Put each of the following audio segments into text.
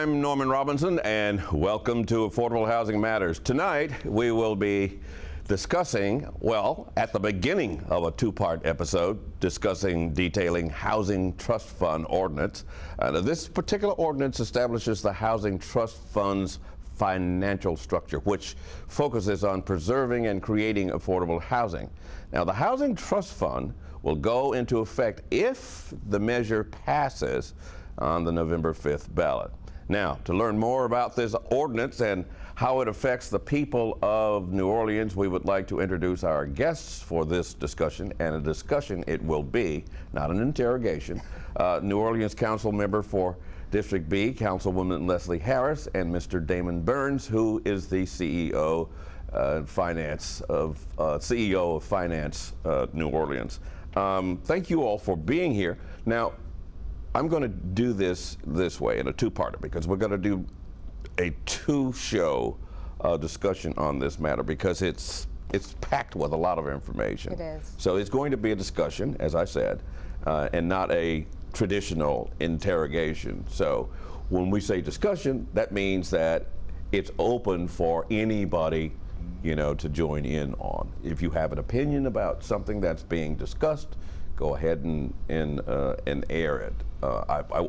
I'm Norman Robinson, and welcome to Affordable Housing Matters. Tonight, we will be discussing, well, at the beginning of a two-part episode, detailing Housing Trust Fund Ordinance. This particular ordinance establishes the Housing Trust Fund's financial structure, which focuses on preserving and creating affordable housing. Now, the Housing Trust Fund will go into effect if the measure passes on the November 5th ballot. Now, to learn more about this ordinance and how it affects the people of New Orleans, we would like to introduce our guests for this discussion, and a discussion it will be, not an interrogation. New Orleans Council member for District B, Councilwoman Leslie Harris, and Mr. Damon Burns, who is the CEO of Finance New Orleans. Thank you all for being here. Now, I'm going to do this way in a two-parter because we're going to do a two-show discussion on this matter because it's packed with a lot of information. It is. So it's going to be a discussion, as I said, and not a traditional interrogation. So when we say discussion, that means that it's open for anybody, to join in on. If you have an opinion about something that's being discussed, go ahead and air it.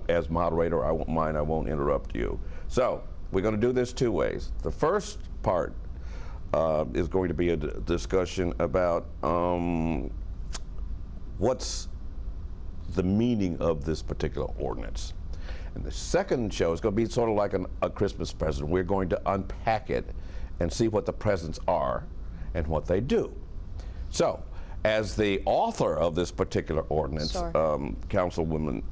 As moderator, I won't interrupt you. So we're going to do this two ways. The first part is going to be a discussion about what's the meaning of this particular ordinance. And the second show is going to be sort of like a Christmas present. We're going to unpack it and see what the presents are and what they do. So, as the author of this particular ordinance, Sure. Councilwoman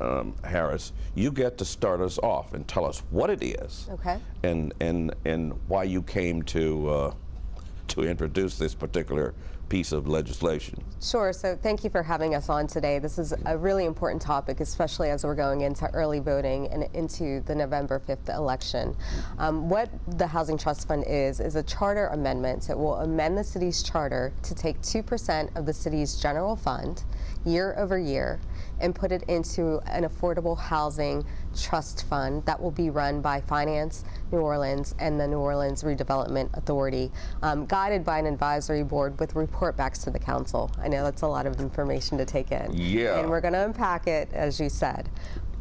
Harris, you get to start us off and tell us what it is, Okay. and why you came to introduce this particular piece of legislation. Sure. So thank you for having us on today. This is a really important topic, especially as we're going into early voting and into the November 5th election. What the Housing Trust Fund is a charter amendment. It will amend the city's charter to take 2% of the city's general fund year over year and put it into an affordable housing trust fund that will be run by Finance New Orleans and the New Orleans Redevelopment Authority, guided by an advisory board with report backs to the council. I know that's a lot of information to take in. Yeah. And we're going to unpack it, as you said.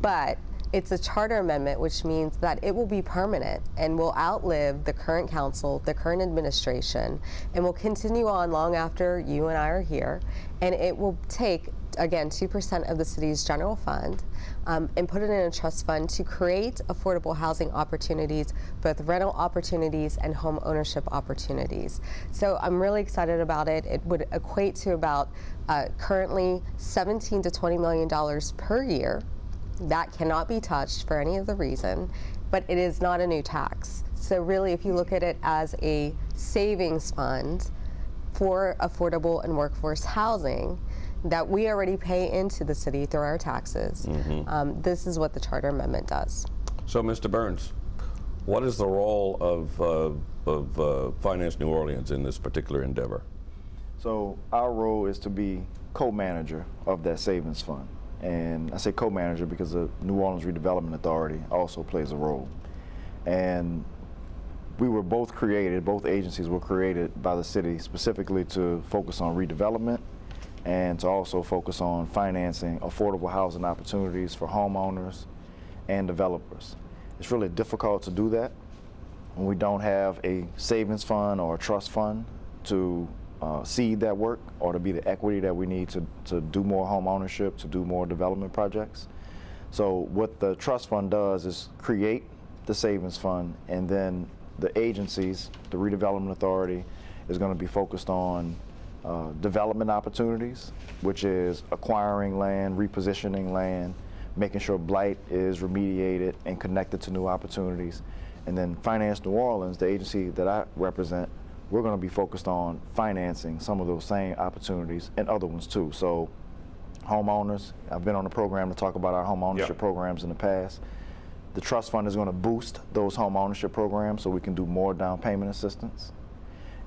But it's a charter amendment, which means that it will be permanent and will outlive the current council, the current administration, and will continue on long after you and I are here. And it will take, again, 2% of the city's general fund and put it in a trust fund to create affordable housing opportunities, both rental opportunities and home ownership opportunities. So I'm really excited about it. It would equate to about currently $17 to $20 million per year. That cannot be touched for any other reason, but it is not a new tax. So really, if you look at it as a savings fund for affordable and workforce housing that we already pay into the city through our taxes, this is what the charter amendment does. So, Mr. Burns, what is the role of Finance New Orleans in this particular endeavor? So our role is to be co-manager of that savings fund. And I say co-manager because the New Orleans Redevelopment Authority also plays a role. And we were both agencies were created by the city specifically to focus on redevelopment and to also focus on financing affordable housing opportunities for homeowners and developers. It's really difficult to do that when we don't have a savings fund or a trust fund to seed that work or to be the equity that we need to do more home ownership, to do more development projects. So what the trust fund does is create the savings fund, and then the agencies, the redevelopment authority, is going to be focused on development opportunities, which is acquiring land, repositioning land, making sure blight is remediated and connected to new opportunities. And then Finance New Orleans, the agency that I represent, we're going to be focused on financing some of those same opportunities and other ones too. So homeowners, I've been on the program to talk about our home ownership programs in the past. The trust fund is going to boost those home ownership programs so we can do more down payment assistance.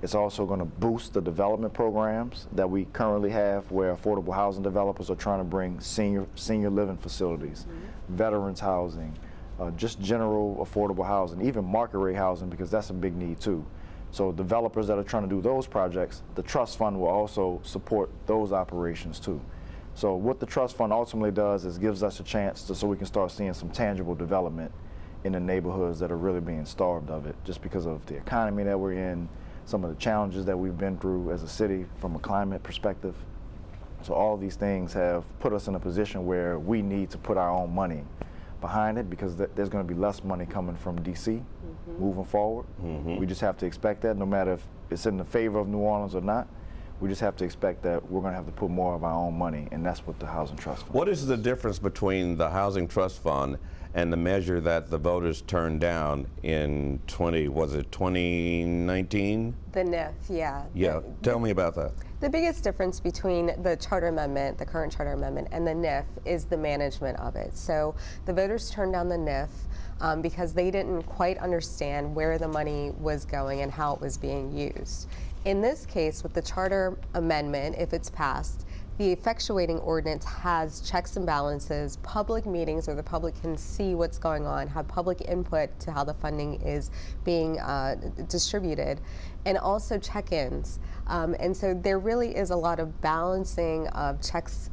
It's also going to boost the development programs that we currently have where affordable housing developers are trying to bring senior living facilities, veterans housing, just general affordable housing, even market rate housing, because that's a big need too. So developers that are trying to do those projects, the trust fund will also support those operations too. So what the trust fund ultimately does is gives us a chance so we can start seeing some tangible development in the neighborhoods that are really being starved of it, just because of the economy that we're in, some of the challenges that we've been through as a city from a climate perspective. So all of these things have put us in a position where we need to put our own money behind it, because there's going to be less money coming from DC moving forward. We just have to expect that, no matter if it's in the favor of New Orleans or not. We just have to expect that we're going to have to put more of our own money, and that's what the Housing Trust Fund. What is the difference between the Housing Trust Fund and the measure that the voters turned down in 2019? The NIF, yeah. Yeah, tell me about that. The biggest difference between the charter amendment, the current charter amendment, and the NIF is the management of it. So the voters turned down the NIF because they didn't quite understand where the money was going and how it was being used. In this case, with the charter amendment, if it's passed, the effectuating ordinance has checks and balances, public meetings where the public can see what's going on, have public input to how the funding is being distributed, and also check-ins. And so there really is a lot of balancing of checks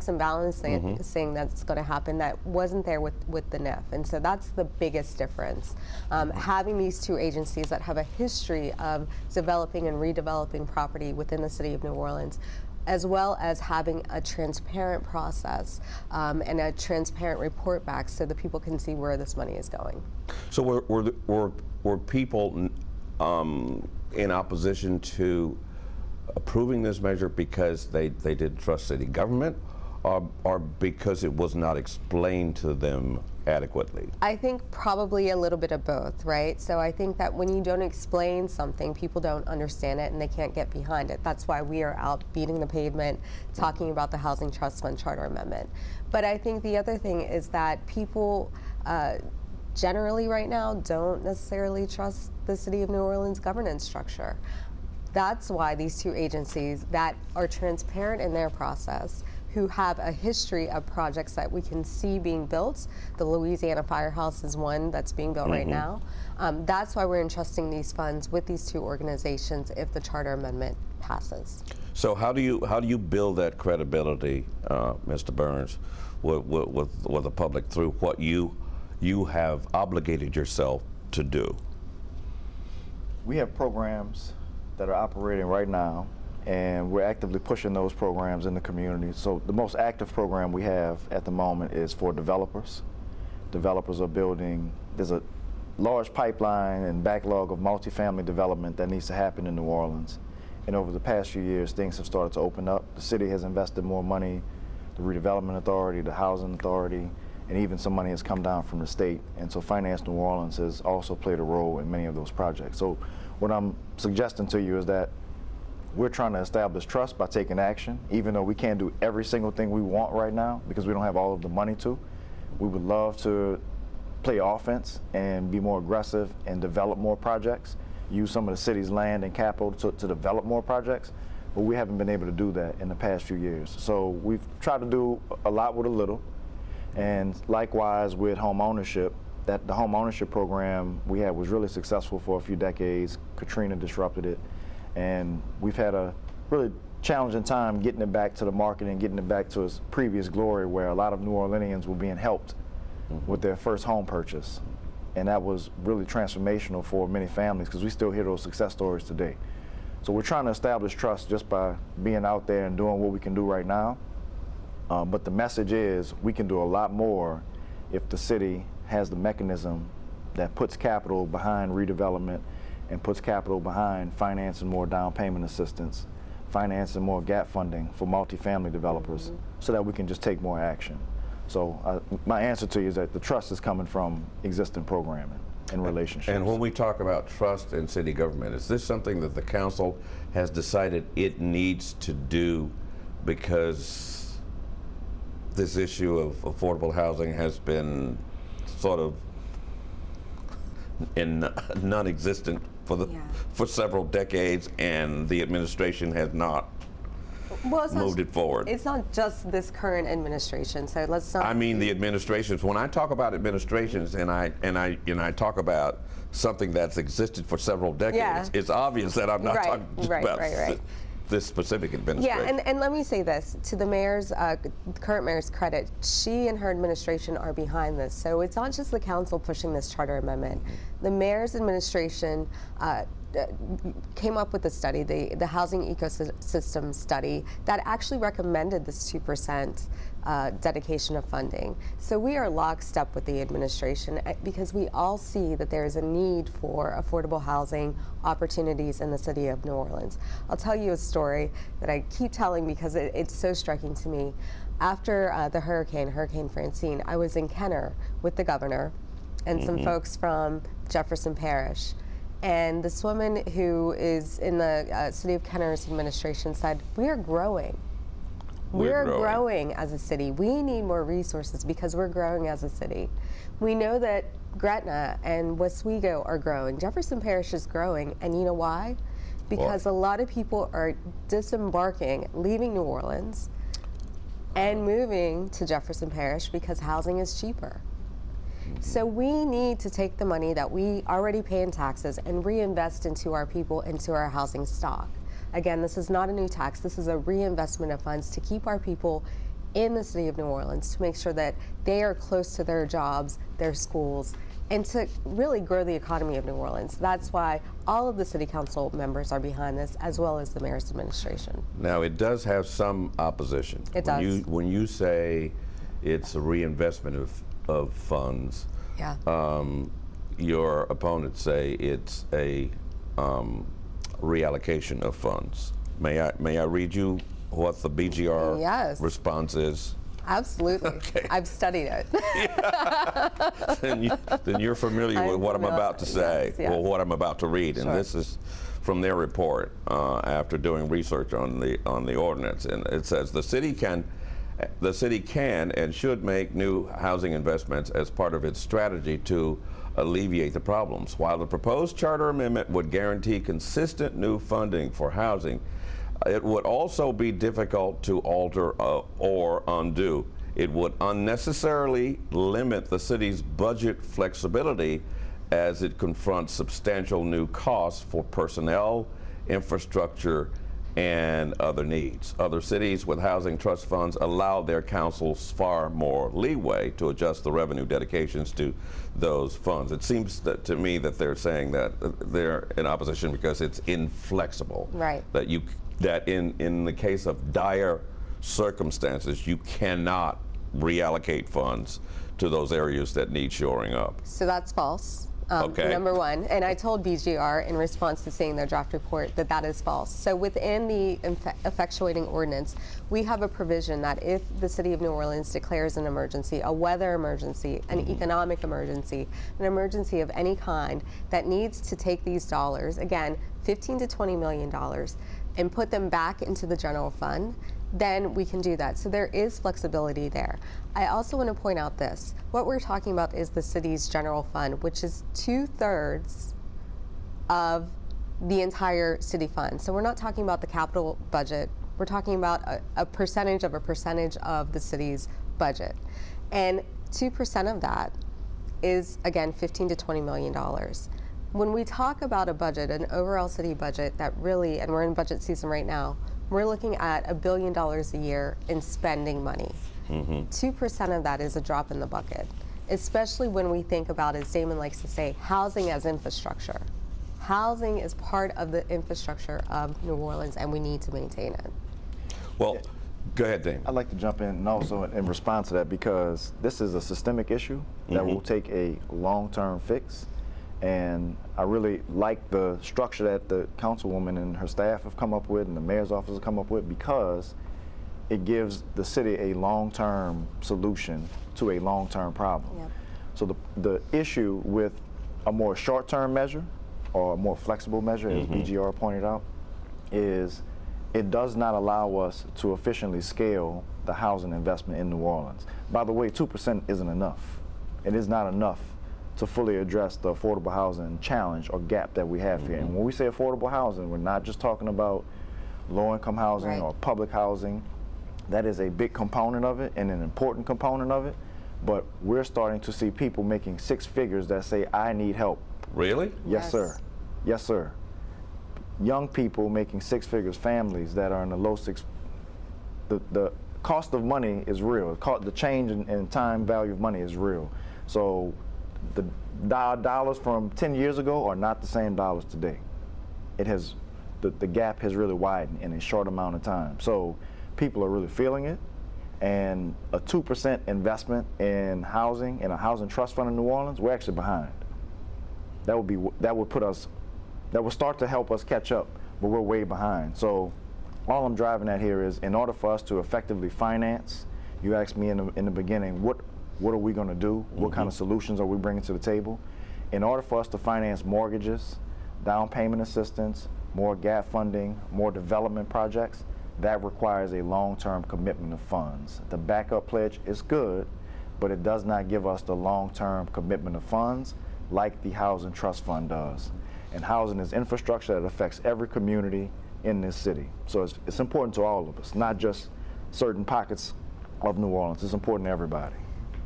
and balancing that's going to happen that wasn't there with the NIF. And so that's the biggest difference. Having these two agencies that have a history of developing and redeveloping property within the city of New Orleans, as well as having a transparent process and a transparent report back so that people can see where this money is going. So were people in opposition to approving this measure because they didn't trust city government, or because it was not explained to them adequately? I think probably a little bit of both, right? So I think that when you don't explain something, people don't understand it and they can't get behind it. That's why we are out beating the pavement, talking about the Housing Trust Fund Charter Amendment. But I think the other thing is that people generally right now don't necessarily trust the City of New Orleans governance structure. That's why these two agencies that are transparent in their process, who have a history of projects that we can see being built. The Louisiana Firehouse is one that's being built right now. That's why we're entrusting these funds with these two organizations if the charter amendment passes. So how do you build that credibility, Mr. Burns, with the public through what you have obligated yourself to do? We have programs that are operating right now, and we're actively pushing those programs in the community. So the most active program we have at the moment is for developers. Developers are building, there's a large pipeline and backlog of multifamily development that needs to happen in New Orleans. And over the past few years, things have started to open up. The city has invested more money, the redevelopment authority, the housing authority, and even some money has come down from the state. And so Finance New Orleans has also played a role in many of those projects. So what I'm suggesting to you is that we're trying to establish trust by taking action, even though we can't do every single thing we want right now because we don't have all of the money to. We would love to play offense and be more aggressive and develop more projects, use some of the city's land and capital to develop more projects, but we haven't been able to do that in the past few years. So we've tried to do a lot with a little, and likewise with home ownership. That the home ownership program we had was really successful for a few decades. Katrina disrupted it, and we've had a really challenging time getting it back to the market and getting it back to its previous glory, where a lot of New Orleanians were being helped with their first home purchase. And that was really transformational for many families, because we still hear those success stories today. So we're trying to establish trust just by being out there and doing what we can do right now. But the message is we can do a lot more if the city has the mechanism that puts capital behind redevelopment and puts capital behind financing more down payment assistance, financing more gap funding for multifamily developers, so that we can just take more action. So my answer to you is that the trust is coming from existing programming and relationships. And when we talk about trust in city government, is this something that the council has decided it needs to do because this issue of affordable housing has been sort of non-existent for several decades, and the administration has not Well, it's moved it forward. It's not just this current administration, so let's not. I mean the administrations. When I talk about administrations and I talk about something that's existed for several decades, Yeah. it's obvious that I'm not talking about this specific administration. Yeah, and let me say this, to the mayor's, current mayor's credit, she and her administration are behind this. So it's not just the council pushing this charter amendment. The mayor's administration came up with a study, the housing ecosystem study, that actually recommended this 2% dedication of funding. So we are lockstep with the administration because we all see that there is a need for affordable housing opportunities in the city of New Orleans. I'll tell you a story that I keep telling because it's so striking to me. After the Hurricane Francine, I was in Kenner with the governor and some folks from Jefferson Parish. And this woman who is in the city of Kenner's administration said, we are growing. We're growing as a city. We need more resources because we're growing as a city. We know that Gretna and Oswego are growing. Jefferson Parish is growing, and you know why? Because a lot of people are disembarking, leaving New Orleans, and moving to Jefferson Parish because housing is cheaper. So we need to take the money that we already pay in taxes and reinvest into our people, into our housing stock. Again, this is not a new tax. This is a reinvestment of funds to keep our people in the city of New Orleans, to make sure that they are close to their jobs, their schools, and to really grow the economy of New Orleans. That's why all of the city council members are behind this, as well as the mayor's administration. Now, it does have some opposition. It does. When you say it's a reinvestment of funds, Yeah. Your opponents say it's a reallocation of funds. May I read you what the BGR Yes. response is? Absolutely. Okay. I've studied it. Then you're familiar with what I'm about to say, Yes. or what I'm about to read. And Sure. this is from their report after doing research on the ordinance. And it says the city can and should make new housing investments as part of its strategy to alleviate the problems. While the proposed charter amendment would guarantee consistent new funding for housing, it would also be difficult to alter or undo. It would unnecessarily limit the city's budget flexibility as it confronts substantial new costs for personnel, infrastructure, and other needs. Other cities with housing trust funds allow their councils far more leeway to adjust the revenue dedications to those funds. It seems to me that they're saying that they're in opposition because it's inflexible. Right. That in the case of dire circumstances, you cannot reallocate funds to those areas that need shoring up. So that's false. Okay. Number one, and I told BGR in response to seeing their draft report that is false. So within the effectuating ordinance, we have a provision that if the city of New Orleans declares an emergency, a weather emergency, an economic emergency, an emergency of any kind that needs to take these dollars, again, $15 to $20 million, and put them back into the general fund, then we can do that. So there is flexibility there. I also want to point out this. What we're talking about is the city's general fund, which is 2/3 of the entire city fund. So we're not talking about the capital budget. We're talking about a percentage of the city's budget. And 2% of that is, again, $15 to $20 million. When we talk about a budget, an overall city budget that really, and we're in budget season right now, we're looking at $1 billion a year in spending money. 2% of that is a drop in the bucket, especially when we think about, as Damon likes to say, housing as infrastructure. Housing is part of the infrastructure of New Orleans, and we need to maintain it. Well, go ahead, Damon. I'd like to jump in and also in response to that, because this is a systemic issue that will take a long-term fix. And I really like the structure that the councilwoman and her staff have come up with and the mayor's office has come up with, because it gives the city a long-term solution to a long-term problem. Yep. So the issue with a more short-term measure or a more flexible measure, as BGR pointed out, is it does not allow us to efficiently scale the housing investment in New Orleans. By the way, 2% isn't enough. It is not enough to fully address the affordable housing challenge or gap that we have here. And when we say affordable housing, we're not just talking about low-income housing Right. or public housing. That is a big component of it and an important component of it. But we're starting to see people making six figures that say, I need help. Really? Yes, Yes. sir. Yes, sir. Young people making six figures, families that are in the low six. The cost of money is real. The change in time value of money is real. So the dollars from 10 years ago are not the same dollars today. It has, the gap has really widened in a short amount of time. So people are really feeling it. And a 2% investment in housing, in a housing trust fund in New Orleans, we're actually behind. That would start to help us catch up, but we're way behind. So all I'm driving at here is, in order for us to effectively finance, you asked me in the beginning, what are we going to do? What kind of solutions are we bringing to the table? In order for us to finance mortgages, down payment assistance, more gap funding, more development projects, that requires a long-term commitment of funds. The backup pledge is good, but it does not give us the long-term commitment of funds like the Housing Trust Fund does. And housing is infrastructure that affects every community in this city. So it's important to all of us, not just certain pockets of New Orleans. It's important to everybody.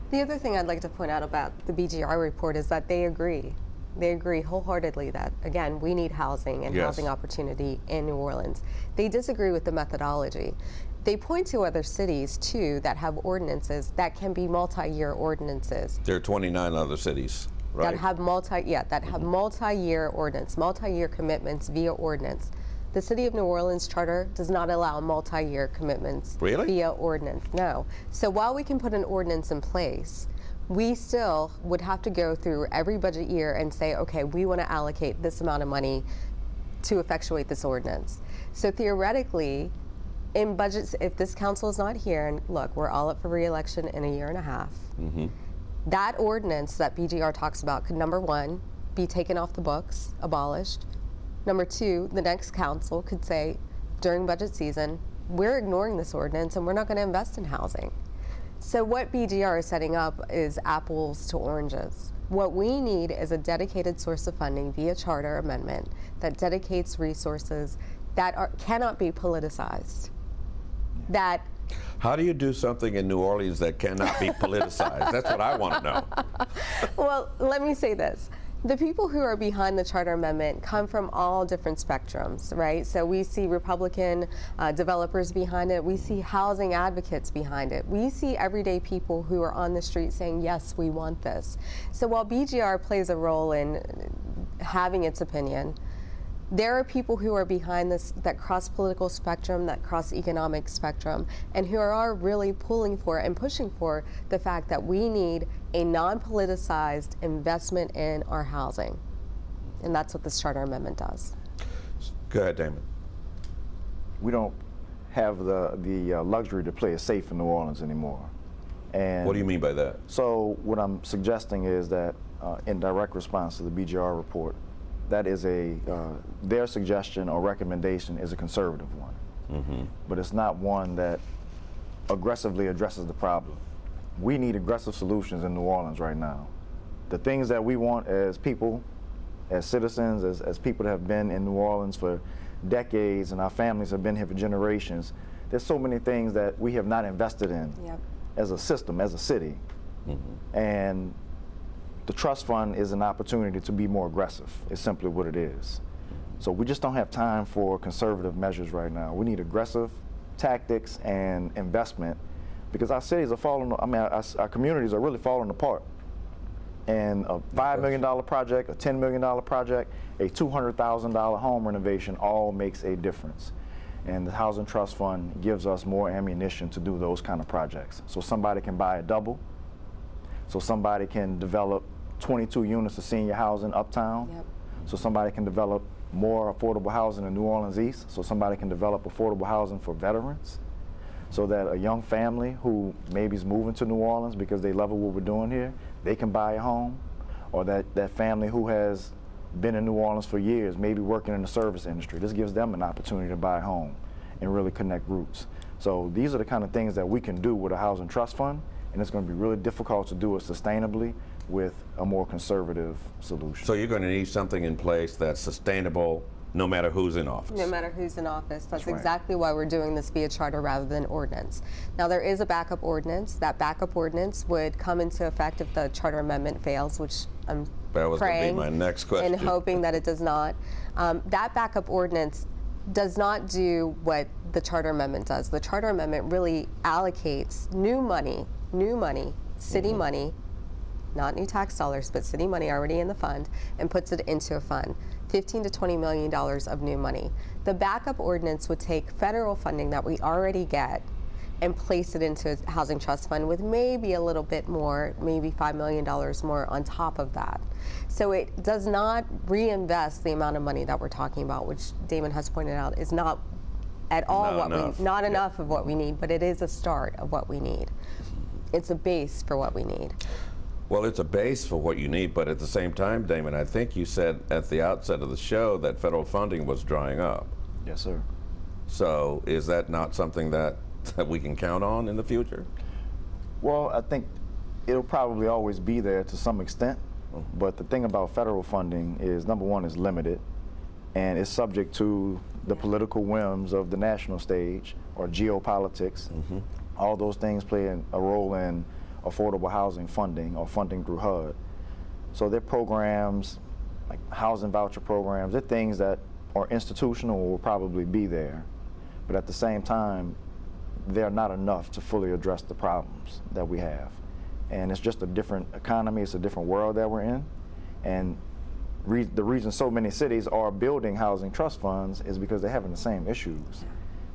The other thing I'd like to point out about the BGR report is that they agree. They agree wholeheartedly that, again, we need housing and Yes. housing opportunity in New Orleans. They disagree with the methodology. They point to other cities, too, that have ordinances that can be multi-year ordinances. There are 29 other cities, right? That have multi-year ordinance, multi-year commitments via ordinance. The City of New Orleans charter does not allow multi-year commitments Really? via ordinance. No. So while we can put an ordinance in place, we still would have to go through every budget year and say, okay, we want to allocate this amount of money to effectuate this ordinance. So theoretically, in budgets, if this council is not here, and look, we're all up for re-election in a year and a half, that ordinance that BGR talks about could, number one, be taken off the books, abolished. Number two, the next council could say, during budget season, we're ignoring this ordinance and we're not going to invest in housing. So what BGR is setting up is apples to oranges. What we need is a dedicated source of funding via charter amendment that dedicates resources that cannot be politicized. That How do you do something in New Orleans that cannot be politicized? That's what I want to know. Well, let me say this. The people who are behind the charter amendment come from all different spectrums, right? So we see Republican developers behind it. We see housing advocates behind it. We see everyday people who are on the street saying, yes, we want this. So while BGR plays a role in having its opinion, there are people who are behind this, that cross-political spectrum, that cross-economic spectrum, and who are really pulling for and pushing for the fact that we need a non-politicized investment in our housing. And that's what this charter amendment does. Go ahead, Damon. We don't have the luxury to play it safe in New Orleans anymore. And What do you mean by that? So what I'm suggesting is that in direct response to the BGR report, that is their suggestion or recommendation is a conservative one. But it's not one that aggressively addresses the problem. We need aggressive solutions in New Orleans right now. The things that we want as people, as citizens, as people that have been in New Orleans for decades and our families have been here for generations, there's so many things that we have not invested in as a system, as a city. And the trust fund is an opportunity to be more aggressive. It's simply what it is. So we just don't have time for conservative measures right now. We need aggressive tactics and investment because our cities are falling, our communities are really falling apart. And a $5 million project, a $10 million project, a $200,000 home renovation all makes a difference. And the Housing Trust Fund gives us more ammunition to do those kind of projects. So somebody can buy a double, so somebody can develop 22 units of senior housing uptown. So somebody can develop more affordable housing in New Orleans East. So somebody can develop affordable housing for veterans. So that a young family who maybe is moving to New Orleans because they love what we're doing here, they can buy a home. Or that family who has been in New Orleans for years, maybe working in the service industry. This gives them an opportunity to buy a home and really connect roots. So these are the kind of things that we can do with a housing trust fund, and it's going to be really difficult to do it sustainably with a more conservative solution. So you're going to need something in place that's sustainable no matter who's in office. No matter who's in office. That's right. exactly why we're doing this via charter rather than ordinance. Now, there is a backup ordinance. That backup ordinance would come into effect if the charter amendment fails, which I'm That was going to be praying my next question. and hoping that it does not. That backup ordinance does not do what the charter amendment does. The charter amendment really allocates new money, city money, not new tax dollars, but city money already in the fund, and puts it into a fund. $15 to $20 million of new money. The backup ordinance would take federal funding that we already get and place it into a housing trust fund with maybe a little bit more, maybe $5 million more on top of that. So it does not reinvest the amount of money that we're talking about, which Damon has pointed out is not at all not enough of what we need, but it is a start of what we need. It's a base for what we need. Well, it's a base for what you need, but at the same time, Damon, I think you said at the outset of the show that federal funding was drying up. Yes, sir. So is that not something that we can count on in the future? Well, I think it'll probably always be there to some extent, but the thing about federal funding is, number one, it's limited, and it's subject to the political whims of the national stage or geopolitics. All those things play a role in affordable housing funding or funding through HUD. So they're programs like housing voucher programs. They're things that are institutional or will probably be there, but at the same time, they're not enough to fully address the problems that we have. And it's just a different economy, it's a different world that we're in. And the reason so many cities are building housing trust funds is because they're having the same issues,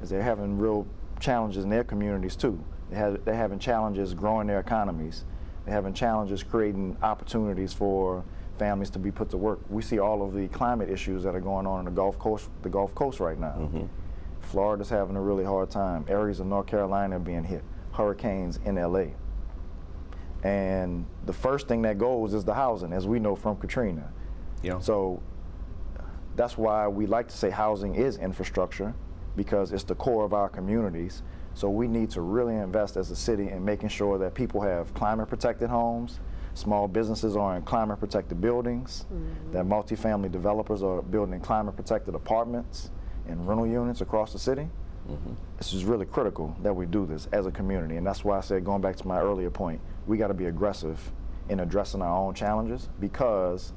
is they're having real challenges in their communities too. They're having challenges growing their economies. They're having challenges creating opportunities for families to be put to work. We see all of the climate issues that are going on in the Gulf Coast right now. Florida's having a really hard time. Areas of North Carolina are being hit. Hurricanes in LA. And the first thing that goes is the housing, as we know from Katrina. Yeah. So that's why we like to say housing is infrastructure, because it's the core of our communities. So we need to really invest as a city in making sure that people have climate protected homes, small businesses are in climate protected buildings, that multifamily developers are building climate protected apartments and rental units across the city. This is really critical that we do this as a community, and that's why I said, going back to my earlier point, we got to be aggressive in addressing our own challenges, because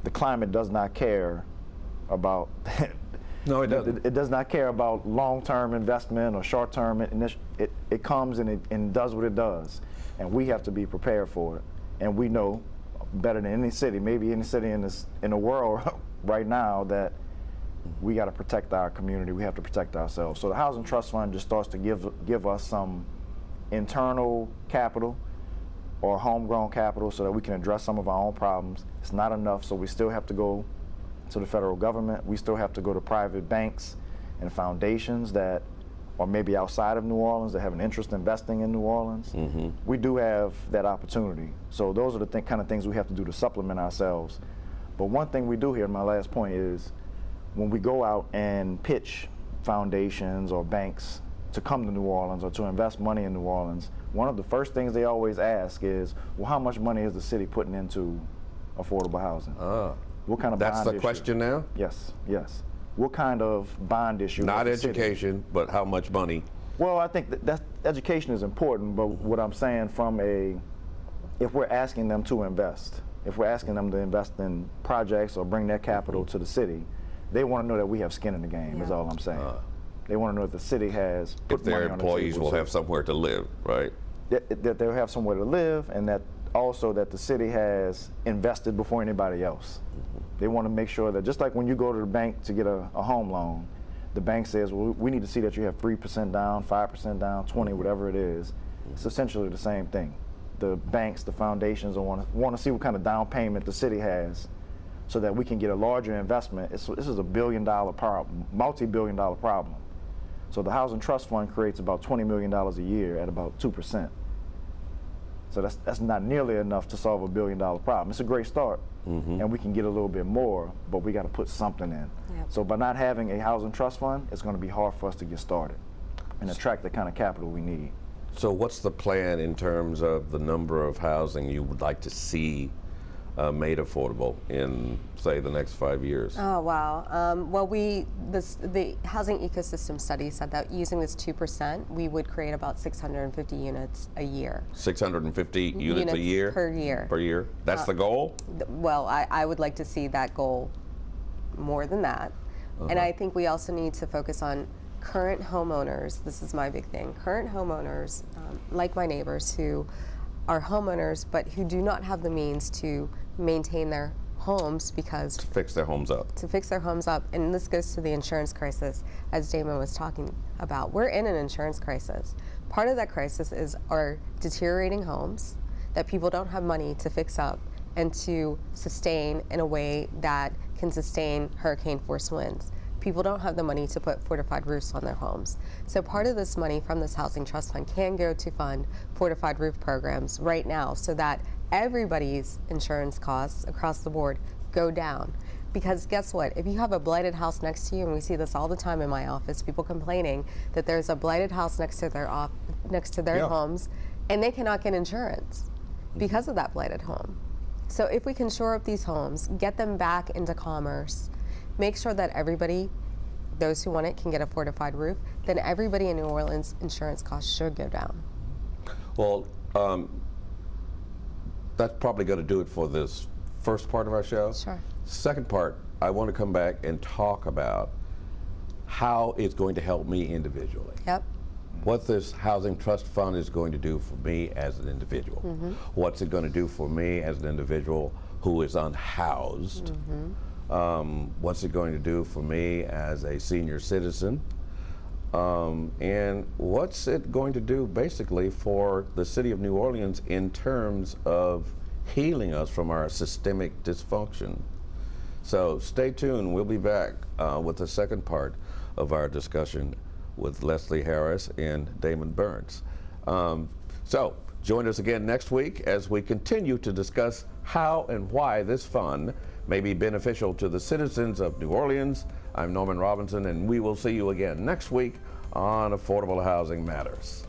the climate does not care about No, it doesn't. It does not care about long-term investment or short-term. It comes and it does what it does, and we have to be prepared for it. And we know better than any city, maybe any city in the world right now, that we got to protect our community. We have to protect ourselves. So the Housing Trust Fund just starts to give us some internal capital or homegrown capital so that we can address some of our own problems. It's not enough, so we still have to go to the federal government. We still have to go to private banks and foundations that are maybe outside of New Orleans that have an interest in investing in New Orleans. We do have that opportunity. So those are the kind of things we have to do to supplement ourselves. But one thing we do here, my last point, is when we go out and pitch foundations or banks to come to New Orleans or to invest money in New Orleans, one of the first things they always ask is, well, how much money is the city putting into affordable housing? What kind of That's bond the issue? question now? Yes. What kind of bond issue? Not is the city? education, but how much money? Well, I think that education is important, but what I'm saying if we're asking them to invest, if we're asking them to invest in projects or bring their capital to the city, they want to know that we have skin in the game, is all I'm saying. They want to know that the city has put If their money on the employees table, will so have somewhere to live, right? that they'll have somewhere to live, and that also that the city has invested before anybody else. They want to make sure that, just like when you go to the bank to get a home loan, the bank says, well, we need to see that you have 3% down, 5% down, 20, whatever it is. It's essentially the same thing. The banks, the foundations want to see what kind of down payment the city has, so that we can get a larger investment. This is a billion-dollar problem, multi-billion-dollar problem. So the Housing Trust Fund creates about $20 million a year at about 2%. So that's not nearly enough to solve a billion-dollar problem. It's a great start, and we can get a little bit more, but we got to put something in. So by not having a Housing Trust Fund, it's going to be hard for us to get started and attract the kind of capital we need. So what's the plan in terms of the number of housing you would like to see made affordable in, say, the next 5 years? Oh, wow. Well, the housing ecosystem study said that using this 2%, we would create about 650 units a year. 650 units a year? Per year. Per year? That's the goal? Well, I would like to see that goal more than that. And I think we also need to focus on current homeowners. This is my big thing. Current homeowners, like my neighbors who are homeowners but who do not have the means to maintain their homes because To fix their homes up. And this goes to the insurance crisis, as Damon was talking about. We're in an insurance crisis. Part of that crisis is our deteriorating homes that people don't have money to fix up and to sustain in a way that can sustain hurricane force winds. People don't have the money to put fortified roofs on their homes. So part of this money from this housing trust fund can go to fund fortified roof programs right now so that everybody's insurance costs across the board go down. Because guess what? If you have a blighted house next to you, and we see this all the time in my office, people complaining that there's a blighted house next to their homes, and they cannot get insurance because of that blighted home. So if we can shore up these homes, get them back into commerce, make sure that everybody, those who want it, can get a fortified roof, then everybody in New Orleans insurance costs should go down. Well, that's probably going to do it for this first part of our show. Sure. Second part, I want to come back and talk about how it's going to help me individually. Yep. What this housing trust fund is going to do for me as an individual. What's it going to do for me as an individual who is unhoused? What's it going to do for me as a senior citizen? And what's it going to do basically for the city of New Orleans in terms of healing us from our systemic dysfunction? So stay tuned. We'll be back with the second part of our discussion with Leslie Harris and Damon Burns. So join us again next week as we continue to discuss how and why this fund may be beneficial to the citizens of New Orleans. I'm Norman Robinson, and we will see you again next week on Affordable Housing Matters.